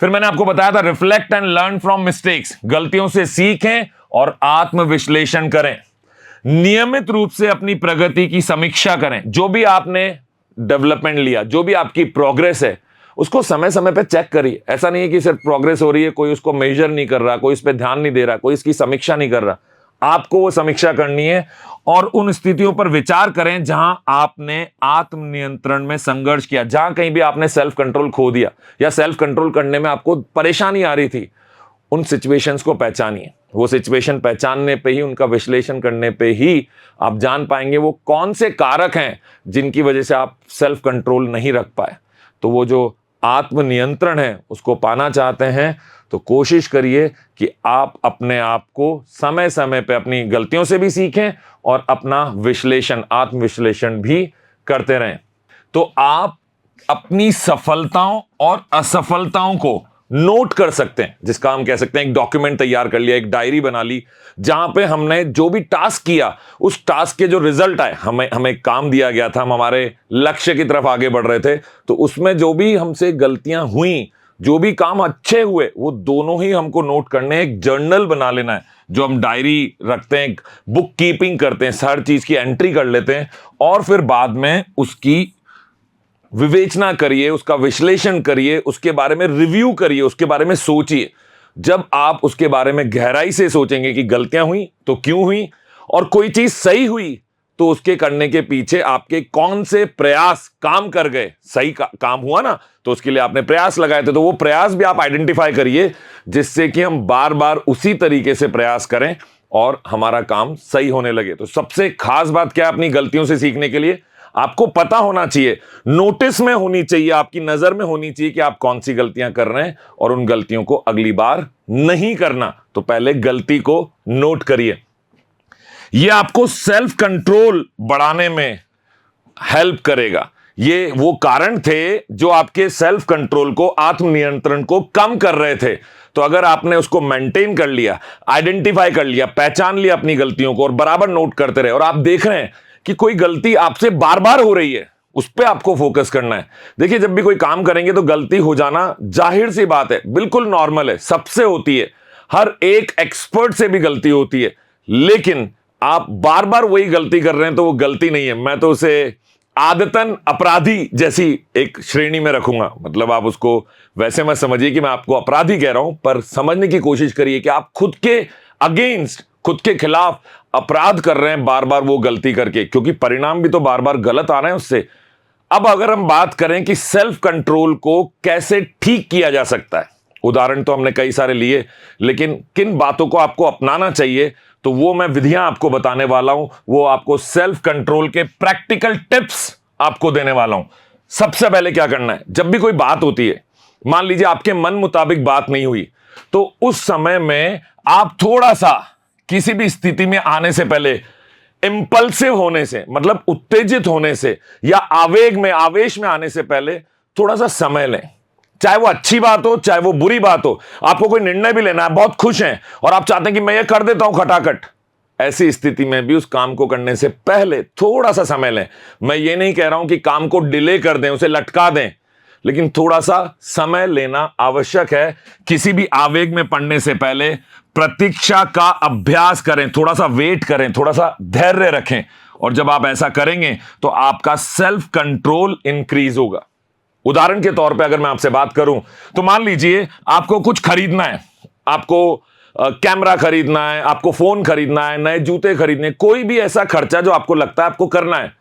फिर मैंने आपको बताया था reflect and learn from mistakes, गलतियों से सीखें और आत्मविश्लेषण करें। नियमित रूप से अपनी प्रगति की समीक्षा करें। जो भी आपने डेवलपमेंट लिया, जो भी आपकी प्रोग्रेस है, उसको समय समय पे चेक करिए। ऐसा नहीं है कि सिर्फ प्रोग्रेस हो रही है, कोई उसको मेजर नहीं कर रहा, कोई इस पे ध्यान नहीं दे रहा, कोई इसकी समीक्षा नहीं कर रहा। आपको वो समीक्षा करनी है और उन स्थितियों पर विचार करें जहां आपने आत्मनियंत्रण में संघर्ष किया, जहां कहीं भी आपने सेल्फ कंट्रोल खो दिया या सेल्फ कंट्रोल करने में आपको परेशानी आ रही थी। उन सिचुएशंस को पहचानिए। वो सिचुएशन पहचानने पे ही, उनका विश्लेषण करने पे ही आप जान पाएंगे वो कौन से कारक हैं जिनकी वजह से आप सेल्फ कंट्रोल नहीं रख पाए। तो वो जो आत्मनियंत्रण है उसको पाना चाहते हैं तो कोशिश करिए कि आप अपने आप को समय समय पे अपनी गलतियों से भी सीखें और अपना विश्लेषण, आत्मविश्लेषण भी करते रहें। तो आप अपनी सफलताओं और असफलताओं को नोट कर सकते हैं, जिसका हम कह सकते हैं एक डॉक्यूमेंट तैयार कर लिया, एक डायरी बना ली, जहां पे हमने जो भी टास्क किया उस टास्क के जो रिजल्ट आए, हमें काम दिया गया था, हम हमारे लक्ष्य की तरफ आगे बढ़ रहे थे, तो उसमें जो भी हमसे गलतियां हुई, जो भी काम अच्छे हुए, वो दोनों ही हमको नोट करने हैं। एक जर्नल बना लेना है, जो हम डायरी रखते हैं, बुक कीपिंग करते हैं, हर चीज की एंट्री कर लेते हैं और फिर बाद में उसकी विवेचना करिए, उसका विश्लेषण करिए, उसके बारे में रिव्यू करिए, उसके बारे में सोचिए। जब आप उसके बारे में गहराई से सोचेंगे कि गलतियां हुई तो क्यों हुई, और कोई चीज सही हुई तो उसके करने के पीछे आपके कौन से प्रयास काम कर गए, सही काम हुआ ना, तो उसके लिए आपने प्रयास लगाए थे, तो वो प्रयास भी आप आइडेंटिफाई करिए, जिससे कि हम बार बार उसी तरीके से प्रयास करें और हमारा काम सही होने लगे। तो सबसे खास बात क्या है अपनी गलतियों से सीखने के लिए? आपको पता होना चाहिए, नोटिस में होनी चाहिए, आपकी नजर में होनी चाहिए कि आप कौन सी गलतियां कर रहे हैं और उन गलतियों को अगली बार नहीं करना। तो पहले गलती को नोट करिए। यह आपको सेल्फ कंट्रोल बढ़ाने में हेल्प करेगा। ये वो कारण थे जो आपके सेल्फ कंट्रोल को, आत्मनियंत्रण को कम कर रहे थे। तो अगर आपने उसको मेंटेन कर लिया, आइडेंटिफाई कर लिया, पहचान लिया अपनी गलतियों को और बराबर नोट करते रहे, और आप देख रहे हैं कि कोई गलती आपसे बार बार हो रही है, उस पर आपको फोकस करना है। देखिए, जब भी कोई काम करेंगे तो गलती हो जाना जाहिर सी बात है, बिल्कुल नॉर्मल है, सबसे होती है, हर एक एक्सपर्ट से भी गलती होती है। लेकिन आप बार बार वही गलती कर रहे हैं तो वो गलती नहीं है, मैं तो उसे आदतन अपराधी जैसी एक श्रेणी में रखूंगा। मतलब आप उसको वैसे मत समझिए कि मैं आपको अपराधी कह रहा हूं, पर समझने की कोशिश करिए कि आप खुद के अगेंस्ट, खुद के खिलाफ अपराध कर रहे हैं बार बार वो गलती करके, क्योंकि परिणाम भी तो बार बार गलत आ रहे हैं उससे। अब अगर हम बात करें कि सेल्फ कंट्रोल को कैसे ठीक किया जा सकता है, उदाहरण तो हमने कई सारे लिए, लेकिन किन बातों को आपको अपनाना चाहिए, तो वो मैं विधियां आपको बताने वाला हूं। वो आपको सेल्फ कंट्रोल के प्रैक्टिकल टिप्स आपको देने वाला हूं। सबसे पहले क्या करना है, जब भी कोई बात होती है, मान लीजिए आपके मन मुताबिक बात नहीं हुई, तो उस समय में आप थोड़ा सा किसी भी स्थिति में आने से पहले इंपल्सिव होने से, मतलब उत्तेजित होने से या आवेग में, आवेश में आने से पहले थोड़ा सा समय लें। चाहे वो अच्छी बात हो, चाहे वो बुरी बात हो, आपको कोई निर्णय भी लेना है, बहुत खुश हैं और आप चाहते हैं कि मैं ये कर देता हूं खटाखट, ऐसी स्थिति में भी उस काम को करने से पहले थोड़ा सा समय लें। मैं ये नहीं कह रहा हूं कि काम को डिले कर दें, उसे लटका दें, लेकिन थोड़ा सा समय लेना आवश्यक है। किसी भी आवेग में पड़ने से पहले प्रतीक्षा का अभ्यास करें, थोड़ा सा वेट करें, थोड़ा सा धैर्य रखें, और जब आप ऐसा करेंगे तो आपका सेल्फ कंट्रोल इंक्रीज होगा। उदाहरण के तौर पे अगर मैं आपसे बात करूं, तो मान लीजिए आपको कुछ खरीदना है, आपको कैमरा खरीदना है, आपको फोन खरीदना है, नए जूते खरीदने, कोई भी ऐसा खर्चा जो आपको लगता है आपको करना है।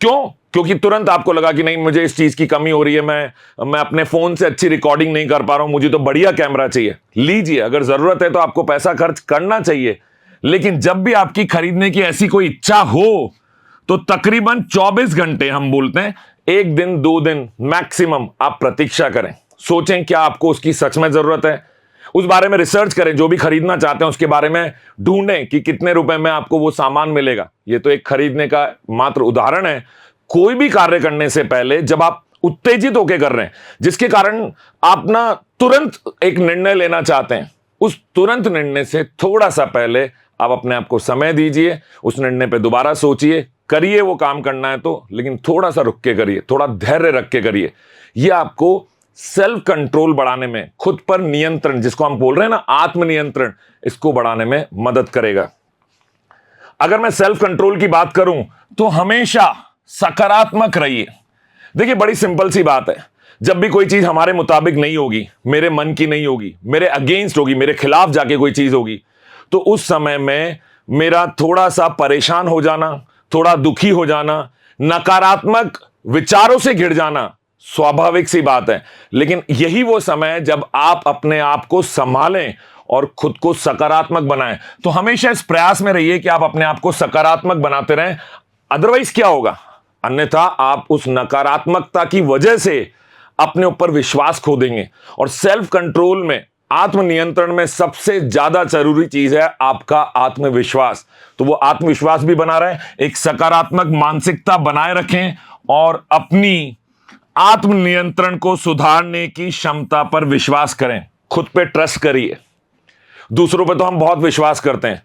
क्यों? क्योंकि तुरंत आपको लगा कि नहीं, मुझे इस चीज की कमी हो रही है, मैं अपने फोन से अच्छी रिकॉर्डिंग नहीं कर पा रहा हूं, मुझे तो बढ़िया कैमरा चाहिए। लीजिए, अगर जरूरत है तो आपको पैसा खर्च करना चाहिए। लेकिन जब भी आपकी खरीदने की ऐसी कोई इच्छा हो, तो तकरीबन 24 घंटे, हम बोलते हैं 1 दिन 2 दिन मैक्सिमम, आप प्रतीक्षा करें। सोचें क्या आपको उसकी सच में जरूरत है, उस बारे में रिसर्च करें। जो भी खरीदना चाहते हैं उसके बारे में ढूंढें कि कितने रुपए में आपको वो सामान मिलेगा। ये तो एक खरीदने का मात्र उदाहरण है। कोई भी कार्य करने से पहले जब आप उत्तेजित होकर कर रहे हैं, जिसके कारण आप ना तुरंत एक निर्णय लेना चाहते हैं, उस तुरंत निर्णय से थोड़ा सा पहले आप अपने आप को समय दीजिए, उस निर्णय पे दोबारा सोचिए, करिए वो काम करना है तो, लेकिन थोड़ा सा रुक के करिए, थोड़ा धैर्य रख के करिए। यह आपको सेल्फ कंट्रोल बढ़ाने में, खुद पर नियंत्रण, जिसको हम बोल रहे हैं ना आत्मनियंत्रण, इसको बढ़ाने में मदद करेगा। अगर मैं सेल्फ कंट्रोल की बात करूं तो हमेशा सकारात्मक रहिए। देखिए बड़ी सिंपल सी बात है, जब भी कोई चीज हमारे मुताबिक नहीं होगी, मेरे मन की नहीं होगी, मेरे अगेंस्ट होगी, मेरे खिलाफ जाके कोई चीज होगी, तो उस समय में मेरा थोड़ा सा परेशान हो जाना, थोड़ा दुखी हो जाना, नकारात्मक विचारों से घिर जाना स्वाभाविक सी बात है। लेकिन यही वो समय है जब आप अपने आप को संभालें और खुद को सकारात्मक बनाएं। तो हमेशा इस प्रयास में रहिए कि आप अपने आप को सकारात्मक बनाते रहें। अदरवाइज क्या होगा, अन्यथा आप उस नकारात्मकता की वजह से अपने ऊपर विश्वास खो देंगे। और सेल्फ कंट्रोल में, आत्मनियंत्रण में सबसे ज्यादा जरूरी चीज है आपका आत्मविश्वास। तो वो आत्मविश्वास भी बना रहे, एक सकारात्मक मानसिकता बनाए रखें और अपनी आत्मनियंत्रण को सुधारने की क्षमता पर विश्वास करें। खुद पे ट्रस्ट करिए। दूसरों पे तो हम बहुत विश्वास करते हैं,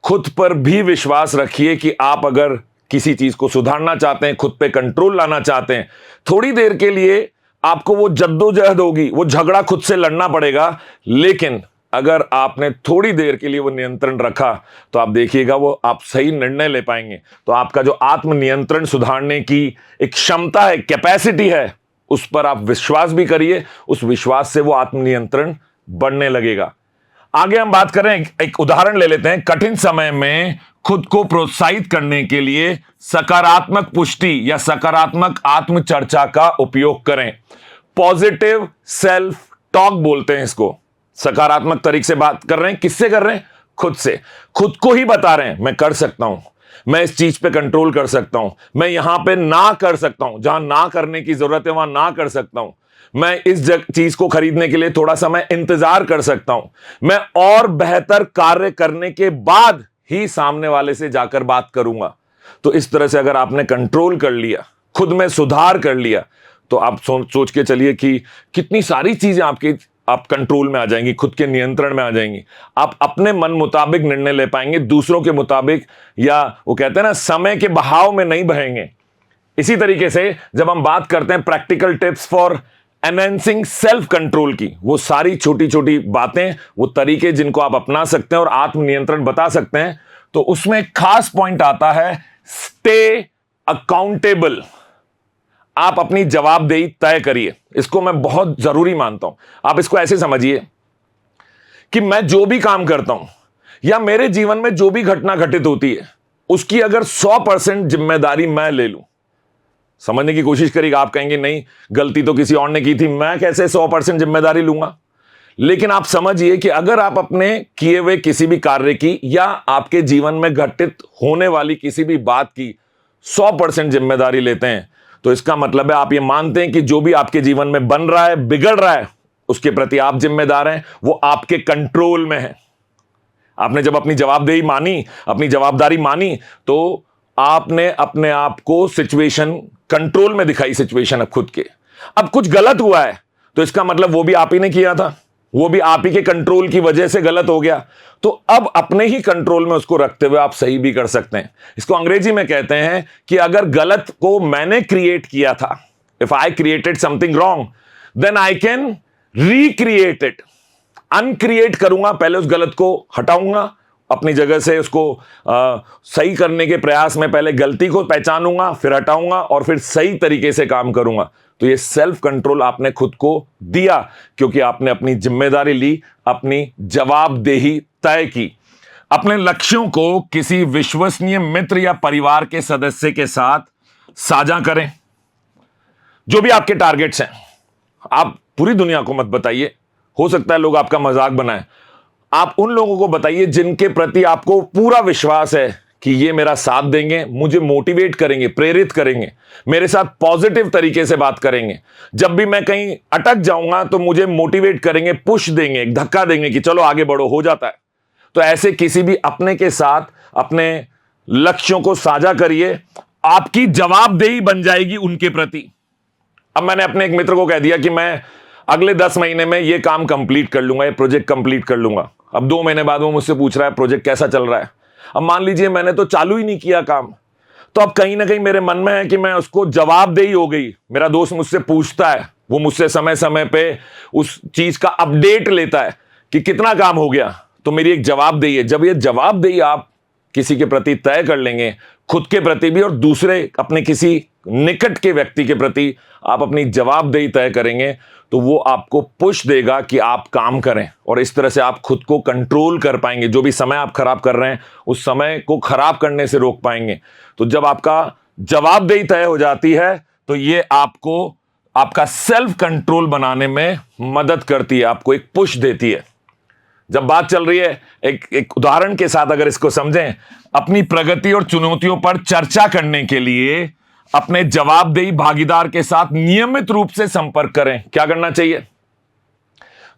खुद पर भी विश्वास रखिए कि आप अगर किसी चीज को सुधारना चाहते हैं, खुद पे कंट्रोल लाना चाहते हैं, थोड़ी देर के लिए आपको वो जद्दोजहद होगी, वो झगड़ा खुद से लड़ना पड़ेगा, लेकिन अगर आपने थोड़ी देर के लिए वो नियंत्रण रखा तो आप देखिएगा वो आप सही निर्णय ले पाएंगे। तो आपका जो आत्मनियंत्रण सुधारने की एक क्षमता है, कैपेसिटी है, उस पर आप विश्वास भी करिए। उस विश्वास से वो आत्मनियंत्रण बढ़ने लगेगा। आगे हम बात करें, एक उदाहरण ले लेते हैं। कठिन समय में खुद को प्रोत्साहित करने के लिए सकारात्मक पुष्टि या सकारात्मक आत्मचर्चा का उपयोग करें। पॉजिटिव सेल्फ टॉक बोलते हैं इसको। सकारात्मक तरीके से बात कर रहे हैं, किससे कर रहे हैं? खुद से। खुद को ही बता रहे हैं मैं कर सकता हूं, मैं इस चीज पे कंट्रोल कर सकता हूं, मैं यहां पे ना कर सकता हूं, जहां ना करने की जरूरत है वहां ना कर सकता हूं, मैं इस चीज को खरीदने के लिए थोड़ा समय इंतजार कर सकता हूं, मैं और बेहतर कार्य करने के बाद ही सामने वाले से जाकर बात करूंगा। तो इस तरह से अगर आपने कंट्रोल कर लिया, खुद में सुधार कर लिया, तो आप सोच के चलिए कि कितनी सारी चीजें आप कंट्रोल में आ जाएंगी, खुद के नियंत्रण में आ जाएंगी। आप अपने मन मुताबिक निर्णय ले पाएंगे, दूसरों के मुताबिक, या वो कहते हैं ना समय के बहाव में नहीं बहेंगे। इसी तरीके से जब हम बात करते हैं practical tips for enhancing self control की, वो सारी छोटी छोटी बातें, वो तरीके जिनको आप अपना सकते हैं और आत्मनियंत्रण बता सकते हैं, तो उसमें एक खास पॉइंट आता है स्टे अकाउंटेबल। आप अपनी जवाबदेही तय करिए। इसको मैं बहुत जरूरी मानता हूं। आप इसको ऐसे समझिए कि मैं जो भी काम करता हूं या मेरे जीवन में जो भी घटना घटित होती है, उसकी अगर 100% जिम्मेदारी मैं ले लूं। समझने की कोशिश करिएगा। आप कहेंगे नहीं, गलती तो किसी और ने की थी, मैं कैसे 100% जिम्मेदारी लूंगा? लेकिन आप समझिए कि अगर आप अपने किए हुए किसी भी कार्य की या आपके जीवन में घटित होने वाली किसी भी बात की 100% जिम्मेदारी लेते हैं, तो इसका मतलब है आप ये मानते हैं कि जो भी आपके जीवन में बन रहा है, बिगड़ रहा है, उसके प्रति आप जिम्मेदार हैं, वो आपके कंट्रोल में है। आपने जब अपनी जवाबदेही मानी, अपनी जवाबदारी मानी, तो आपने अपने आप को सिचुएशन कंट्रोल में दिखाई, सिचुएशन अब खुद के। अब कुछ गलत हुआ है तो इसका मतलब वो भी आप ही ने किया था, वो भी आप ही के कंट्रोल की वजह से गलत हो गया। तो अब अपने ही कंट्रोल में उसको रखते हुए आप सही भी कर सकते हैं। इसको अंग्रेजी में कहते हैं कि अगर गलत को मैंने क्रिएट किया था, if I created something wrong, then I can recreate it. Uncreate करूंगा, पहले उस गलत को हटाऊंगा अपनी जगह से, उसको सही करने के प्रयास में पहले गलती को पहचानूंगा, फिर हटाऊंगा और फिर सही तरीके से काम करूंगा। तो ये सेल्फ कंट्रोल आपने खुद को दिया क्योंकि आपने अपनी जिम्मेदारी ली, अपनी जवाबदेही तय की। अपने लक्ष्यों को किसी विश्वसनीय मित्र या परिवार के सदस्य के साथ साझा करें। जो भी आपके टारगेट्स हैं, आप पूरी दुनिया को मत बताइए, हो सकता है लोग आपका मजाक बनाएं। आप उन लोगों को बताइए जिनके प्रति आपको पूरा विश्वास है कि ये मेरा साथ देंगे, मुझे मोटिवेट करेंगे, प्रेरित करेंगे, मेरे साथ पॉजिटिव तरीके से बात करेंगे। जब भी मैं कहीं अटक जाऊंगा तो मुझे मोटिवेट करेंगे, पुश देंगे, एक धक्का देंगे कि चलो आगे बढ़ो, हो जाता है। तो ऐसे किसी भी अपने के साथ अपने लक्ष्यों को साझा करिए, आपकी जवाबदेही बन जाएगी उनके प्रति। अब मैंने अपने एक मित्र को कह दिया कि मैं अगले 10 महीने में ये काम कंप्लीट कर लूंगा, ये प्रोजेक्ट कंप्लीट कर लूंगा। अब 2 महीने बाद वो मुझसे पूछ रहा है प्रोजेक्ट कैसा चल रहा है। अब मान लीजिए मैंने तो चालू ही नहीं किया काम, तो अब कहीं ना कहीं मेरे मन में है कि मैं उसको जवाबदेही हो गई। मेरा दोस्त मुझसे पूछता है, वो मुझसे समय समय पे उस चीज का अपडेट लेता है कि कितना काम हो गया, तो मेरी एक जवाबदेही है। जब ये जवाबदेही आप किसी के प्रति तय कर लेंगे, खुद के प्रति भी और दूसरे अपने किसी निकट के व्यक्ति के प्रति आप अपनी जवाबदेही तय करेंगे, तो वो आपको पुश देगा कि आप काम करें, और इस तरह से आप खुद को कंट्रोल कर पाएंगे। जो भी समय आप खराब कर रहे हैं उस समय को खराब करने से रोक पाएंगे। तो जब आपका जवाबदेही तय हो जाती है तो ये आपको आपका सेल्फ कंट्रोल बनाने में मदद करती है, आपको एक पुश देती है। जब बात चल रही है, एक उदाहरण के साथ अगर इसको समझें, अपनी प्रगति और चुनौतियों पर चर्चा करने के लिए अपने जवाबदेही भागीदार के साथ नियमित रूप से संपर्क करें। क्या करना चाहिए?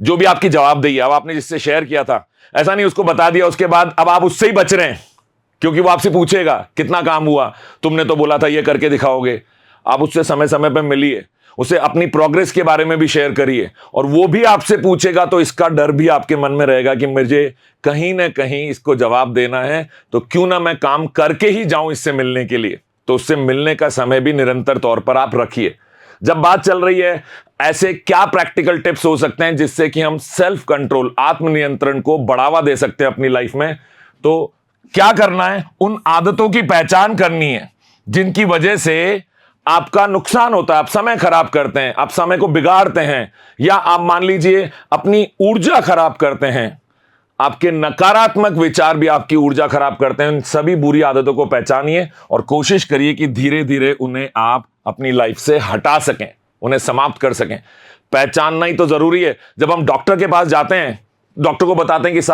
जो भी आपकी जवाबदेही है, अब आपने जिससे शेयर किया था, ऐसा नहीं उसको बता दिया उसके बाद अब आप उससे ही बच रहे हैं, क्योंकि वो आपसे पूछेगा कितना काम हुआ, तुमने तो बोला था ये करके दिखाओगे। आप उससे समय समय पर मिलिए, उसे अपनी प्रोग्रेस के बारे में भी शेयर करिए, और वो भी आपसे पूछेगा तो इसका डर भी आपके मन में रहेगा कि मुझे कहीं ना कहीं इसको जवाब देना है, तो क्यों ना मैं काम करके ही जाऊं इससे मिलने के लिए। तो उससे मिलने का समय भी निरंतर तौर पर आप रखिए। जब बात चल रही है ऐसे क्या प्रैक्टिकल टिप्स हो सकते हैं जिससे कि हम सेल्फ कंट्रोल, आत्मनियंत्रण को बढ़ावा दे सकते हैं अपनी लाइफ में, तो क्या करना है? उन आदतों की पहचान करनी है जिनकी वजह से आपका नुकसान होता है, आप समय खराब करते हैं, आप समय को बिगाड़ते हैं, या आप मान लीजिए अपनी ऊर्जा खराब करते हैं, आपके नकारात्मक विचार भी आपकी ऊर्जा खराब करते हैं। इन सभी बुरी आदतों को पहचानिए और कोशिश करिए कि धीरे धीरे उन्हें आप अपनी लाइफ से हटा सकें, उन्हें समाप्त कर सकें। पहचानना ही तो जरूरी है। जब हम डॉक्टर के पास जाते हैं, डॉक्टर को बताते हैं कि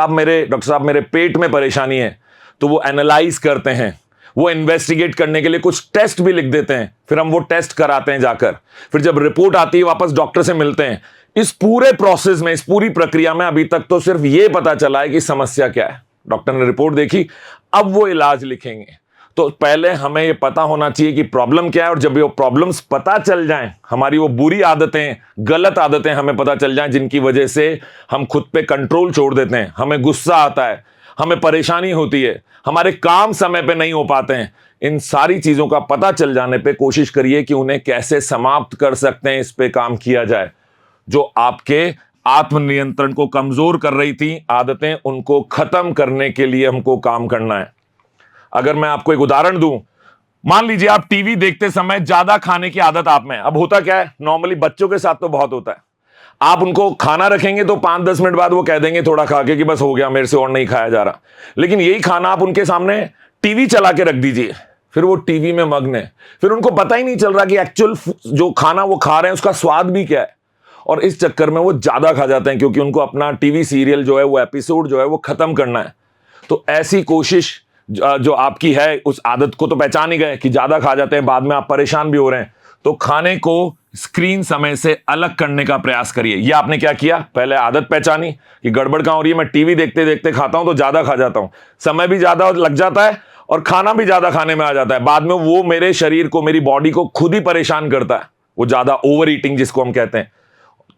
डॉक्टर साहब मेरे पेट में परेशानी है, तो वो एनालाइज करते हैं, वो इन्वेस्टिगेट करने के लिए कुछ टेस्ट भी लिख देते हैं, फिर हम वो टेस्ट कराते हैं जाकर, फिर जब रिपोर्ट आती है वापस डॉक्टर से मिलते हैं। इस पूरे प्रोसेस में, इस पूरी प्रक्रिया में अभी तक तो सिर्फ ये पता चला है कि समस्या क्या है। डॉक्टर ने रिपोर्ट देखी, अब वो इलाज लिखेंगे। तो पहले हमें ये पता होना चाहिए कि प्रॉब्लम क्या है, और जब वो प्रॉब्लम्स पता चल जाएं, हमारी वो बुरी आदतें, गलत आदतें हमें पता चल जाएं जिनकी वजह से हम खुद पे कंट्रोल छोड़ देते हैं, हमें गुस्सा आता है, हमें परेशानी होती है, हमारे काम समय पे नहीं हो पाते हैं, इन सारी चीजों का पता चल जाने पे कोशिश करिए कि उन्हें कैसे समाप्त कर सकते हैं, इस पे काम किया जाए। जो आपके आत्मनियंत्रण को कमजोर कर रही थी आदतें, उनको खत्म करने के लिए हमको काम करना है। अगर मैं आपको एक उदाहरण दूं, मान लीजिए आप टीवी देखते समय ज्यादा खाने की आदत आप में। अब होता क्या है, नॉर्मली बच्चों के साथ तो बहुत होता है, आप उनको खाना रखेंगे तो 5-10 मिनट बाद वो कह देंगे थोड़ा खा के कि बस हो गया, मेरे से और नहीं खाया जा रहा। लेकिन यही खाना आप उनके सामने टीवी चला के रख दीजिए, फिर वो टीवी में मग्न है, फिर उनको पता ही नहीं चल रहा कि एक्चुअल जो खाना वो खा रहे हैं उसका स्वाद भी क्या है, और इस चक्कर में वो ज्यादा खा जाते हैं, क्योंकि उनको अपना टीवी सीरियल जो है, वो एपिसोड जो है वो खत्म करना है। तो ऐसी कोशिश जो आपकी है, उस आदत को तो पहचान ही गए कि ज्यादा खा जाते हैं, बाद में आप परेशान भी हो रहे हैं, तो खाने को स्क्रीन समय से अलग करने का प्रयास करिए। ये आपने क्या किया, पहले आदत पहचानी कि गड़बड़ कहां हो रही है, मैं टीवी देखते देखते खाता हूं तो ज्यादा खा जाता हूं, समय भी ज्यादा लग जाता है और खाना भी ज्यादा खाने में आ जाता है, बाद में वो मेरे शरीर को, मेरी बॉडी को खुद ही परेशान करता है, वो ज्यादा ओवर ईटिंग जिसको हम कहते हैं।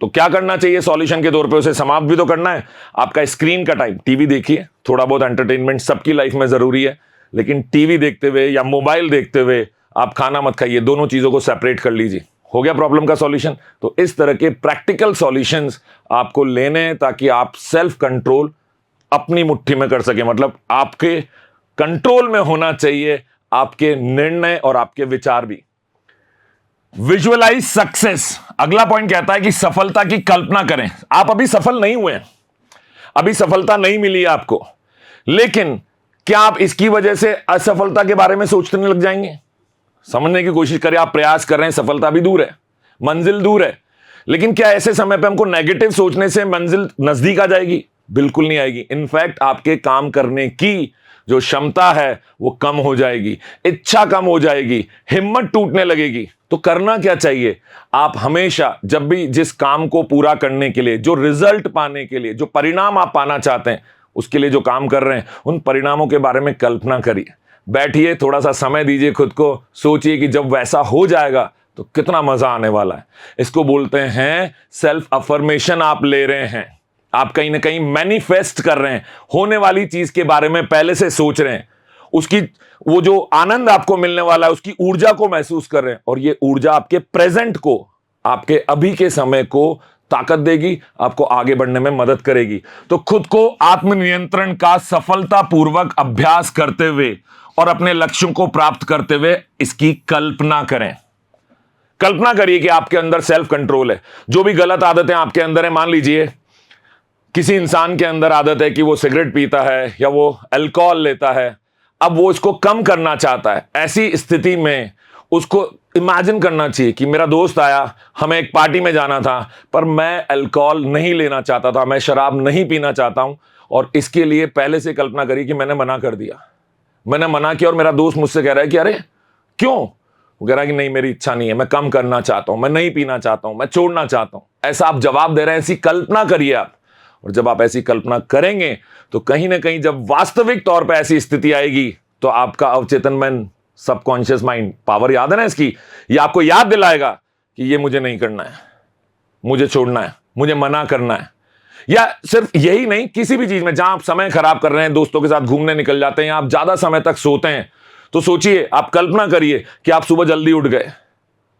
तो क्या करना चाहिए सॉल्यूशन के तौर पे, उसे समाप्त भी तो करना है। आपका स्क्रीन का टाइम, टीवी देखिए, थोड़ा बहुत एंटरटेनमेंट सबकी लाइफ में जरूरी है, लेकिन टीवी देखते हुए या मोबाइल देखते हुए आप खाना मत खाइए, दोनों चीजों को सेपरेट कर लीजिए। हो गया प्रॉब्लम का सॉल्यूशन। तो इस तरह के प्रैक्टिकल सॉल्यूशंस आपको लेने हैं ताकि आप सेल्फ कंट्रोल अपनी मुट्ठी में कर सके, मतलब आपके कंट्रोल में होना चाहिए आपके निर्णय और आपके विचार भी। विजुअलाइज सक्सेस, अगला पॉइंट कहता है कि सफलता की कल्पना करें। आप अभी सफल नहीं हुए हैं, अभी सफलता नहीं मिली आपको, लेकिन क्या आप इसकी वजह से असफलता के बारे में सोचने लग जाएंगे? समझने की कोशिश करें, आप प्रयास कर रहे हैं, सफलता भी दूर है, मंजिल दूर है, लेकिन क्या ऐसे समय पे हमको नेगेटिव सोचने से मंजिल नजदीक आ जाएगी? बिल्कुल नहीं आएगी। इनफैक्ट आपके काम करने की जो क्षमता है वो कम हो जाएगी, इच्छा कम हो जाएगी, हिम्मत टूटने लगेगी। तो करना क्या चाहिए? आप हमेशा जब भी जिस काम को पूरा करने के लिए, जो रिजल्ट पाने के लिए, जो परिणाम आप पाना चाहते हैं, उसके लिए जो काम कर रहे हैं, उन परिणामों के बारे में कल्पना करिए, बैठिए, थोड़ा सा समय दीजिए खुद को, सोचिए कि जब वैसा हो जाएगा तो कितना मजा आने वाला है। इसको बोलते हैं सेल्फ अफर्मेशन। आप ले रहे हैं, आप कहीं ना कहीं मैनिफेस्ट कर रहे हैं, होने वाली चीज के बारे में पहले से सोच रहे हैं, उसकी वो जो आनंद आपको मिलने वाला है उसकी ऊर्जा को महसूस कर रहे हैं, और ये ऊर्जा आपके प्रेजेंट को, आपके अभी के समय को ताकत देगी, आपको आगे बढ़ने में मदद करेगी। तो खुद को आत्मनियंत्रण का सफलतापूर्वक अभ्यास करते हुए और अपने लक्ष्यों को प्राप्त करते हुए इसकी कल्पना करें। कल्पना करिए कि आपके अंदर सेल्फ कंट्रोल है। जो भी गलत आदतें आपके अंदर है, मान लीजिए किसी इंसान के अंदर आदत है कि वो सिगरेट पीता है या वो अल्कोहल लेता है, अब वो इसको कम करना चाहता है। ऐसी स्थिति में उसको इमेजिन करना चाहिए कि मेरा दोस्त आया, हमें एक पार्टी में जाना था, पर मैं अल्कोहल नहीं लेना चाहता था, मैं शराब नहीं पीना चाहता हूं, और इसके लिए पहले से कल्पना करिए कि मैंने मना कर दिया, मैंने मना किया और मेरा दोस्त मुझसे कह रहा है कि अरे क्यों? वो कह रहा है कि नहीं, मेरी इच्छा नहीं है, मैं कम करना चाहता हूं, मैं नहीं पीना चाहता हूं, मैं छोड़ना चाहता हूं। ऐसा आप जवाब दे रहे हैं, ऐसी कल्पना करिए आप। और जब आप ऐसी कल्पना करेंगे तो कहीं ना कहीं जब वास्तविक तौर पर ऐसी स्थिति आएगी तो आपका अवचेतन मन, सबकॉन्शियस माइंड, पावर याद है ना इसकी, ये आपको याद दिलाएगा कि ये मुझे नहीं करना है, मुझे छोड़ना है, मुझे मना करना है। या सिर्फ यही नहीं, किसी भी चीज में जहां आप समय खराब कर रहे हैं, दोस्तों के साथ घूमने निकल जाते हैं, आप ज्यादा समय तक सोते हैं, तो सोचिए, आप कल्पना करिए कि आप सुबह जल्दी उठ गए,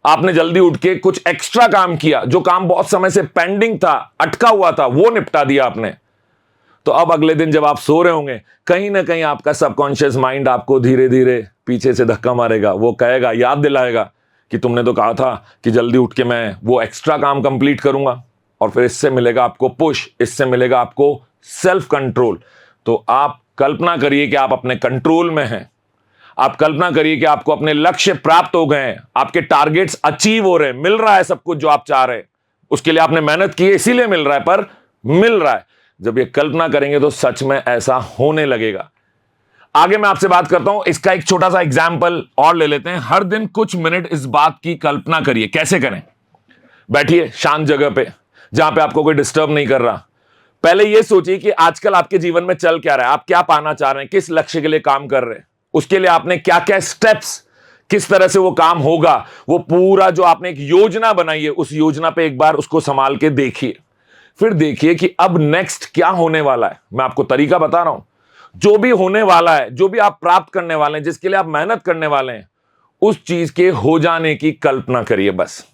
आपने जल्दी उठ के कुछ एक्स्ट्रा काम किया, जो काम बहुत समय से पेंडिंग था, अटका हुआ था, वो निपटा दिया आपने। तो अब अगले दिन जब आप सो रहे होंगे, कहीं ना कहीं आपका सबकॉन्शियस माइंड आपको धीरे धीरे पीछे से धक्का मारेगा, वो कहेगा, याद दिलाएगा कि तुमने तो कहा था कि जल्दी उठ के मैं वो एक्स्ट्रा काम कंप्लीट करूंगा। और फिर इससे मिलेगा आपको पुश, इससे मिलेगा आपको सेल्फ कंट्रोल। तो आप कल्पना करिए कि आप अपने कंट्रोल में हैं, आप कल्पना करिए कि आपको अपने लक्ष्य प्राप्त हो गए हैं, आपके टारगेट्स अचीव हो रहे हैं, मिल रहा है सब कुछ जो आप चाह रहे हैं, उसके लिए आपने मेहनत की है इसीलिए मिल रहा है, पर मिल रहा है। जब ये कल्पना करेंगे तो सच में ऐसा होने लगेगा। आगे मैं आपसे बात करता हूं, इसका एक छोटा सा एग्जाम्पल और ले लेते हैं। हर दिन कुछ मिनट इस बात की कल्पना करिए। कैसे करें? बैठिए शांत जगह पे जहां पे आपको कोई डिस्टर्ब नहीं कर रहा। पहले यह सोचिए कि आजकल आपके जीवन में चल क्या रहा है, आप क्या पाना चाह रहे हैं, किस लक्ष्य के लिए काम कर रहे हैं, उसके लिए आपने क्या क्या स्टेप्स, किस तरह से वो काम होगा, वो पूरा जो आपने एक योजना बनाई है, उस योजना पे एक बार उसको संभाल के देखिए। फिर देखिए कि अब नेक्स्ट क्या होने वाला है। मैं आपको तरीका बता रहा हूं, जो भी होने वाला है, जो भी आप प्राप्त करने वाले हैं, जिसके लिए आप मेहनत करने वाले हैं, उस चीज के हो जाने की कल्पना करिए बस।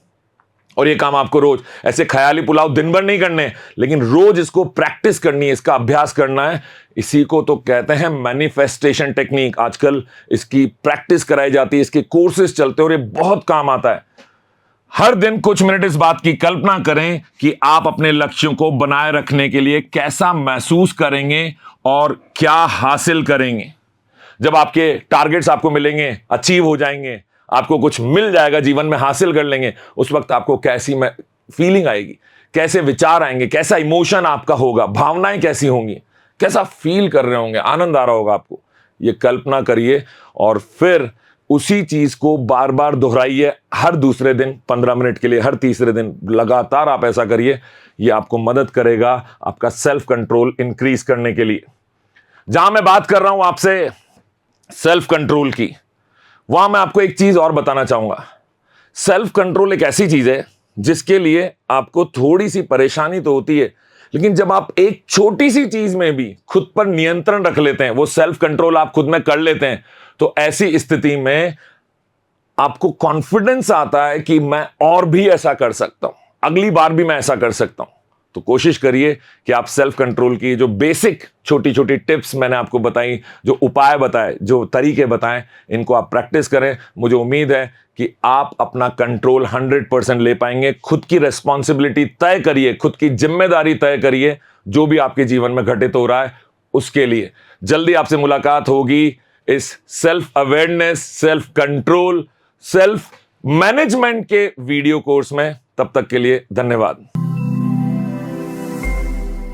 और ये काम आपको रोज ऐसे ख्याली पुलाव दिन भर नहीं करने, लेकिन रोज इसको प्रैक्टिस करनी है, इसका अभ्यास करना है। इसी को तो कहते हैं मैनिफेस्टेशन टेक्निक। आजकल इसकी प्रैक्टिस कराई जाती है, इसके कोर्सेज चलते हैं और ये बहुत काम आता है। हर दिन कुछ मिनट इस बात की कल्पना करें कि आप अपने लक्ष्यों को बनाए रखने के लिए कैसा महसूस करेंगे और क्या हासिल करेंगे। जब आपके टारगेट्स आपको मिलेंगे, अचीव हो जाएंगे, आपको कुछ मिल जाएगा, जीवन में हासिल कर लेंगे, उस वक्त आपको कैसी फीलिंग आएगी, कैसे विचार आएंगे, कैसा इमोशन आपका होगा, भावनाएं कैसी होंगी, कैसा फील कर रहे होंगे, आनंद आ रहा होगा आपको। ये कल्पना करिए और फिर उसी चीज को बार बार दोहराइए। हर दूसरे दिन 15 मिनट के लिए, हर तीसरे दिन लगातार आप ऐसा करिए। ये आपको मदद करेगा आपका सेल्फ कंट्रोल इंक्रीज करने के लिए। जहां मैं बात कर रहा हूं आपसे सेल्फ कंट्रोल की, वहां मैं आपको एक चीज और बताना चाहूंगा। सेल्फ कंट्रोल एक ऐसी चीज है जिसके लिए आपको थोड़ी सी परेशानी तो होती है, लेकिन जब आप एक छोटी सी चीज में भी खुद पर नियंत्रण रख लेते हैं, वो सेल्फ कंट्रोल आप खुद में कर लेते हैं, तो ऐसी स्थिति में आपको कॉन्फिडेंस आता है कि मैं और भी ऐसा कर सकता हूं, अगली बार भी मैं ऐसा कर सकता हूं। तो कोशिश करिए कि आप सेल्फ कंट्रोल की जो बेसिक छोटी छोटी टिप्स मैंने आपको बताई, जो उपाय बताए, जो तरीके बताएं, इनको आप प्रैक्टिस करें। मुझे उम्मीद है कि आप अपना कंट्रोल 100% ले पाएंगे। खुद की रेस्पॉन्सिबिलिटी तय करिए, खुद की जिम्मेदारी तय करिए, जो भी आपके जीवन में घटित हो रहा है उसके लिए। जल्दी आपसे मुलाकात होगी इस self awareness, self control, self management के वीडियो कोर्स में। तब तक के लिए धन्यवाद।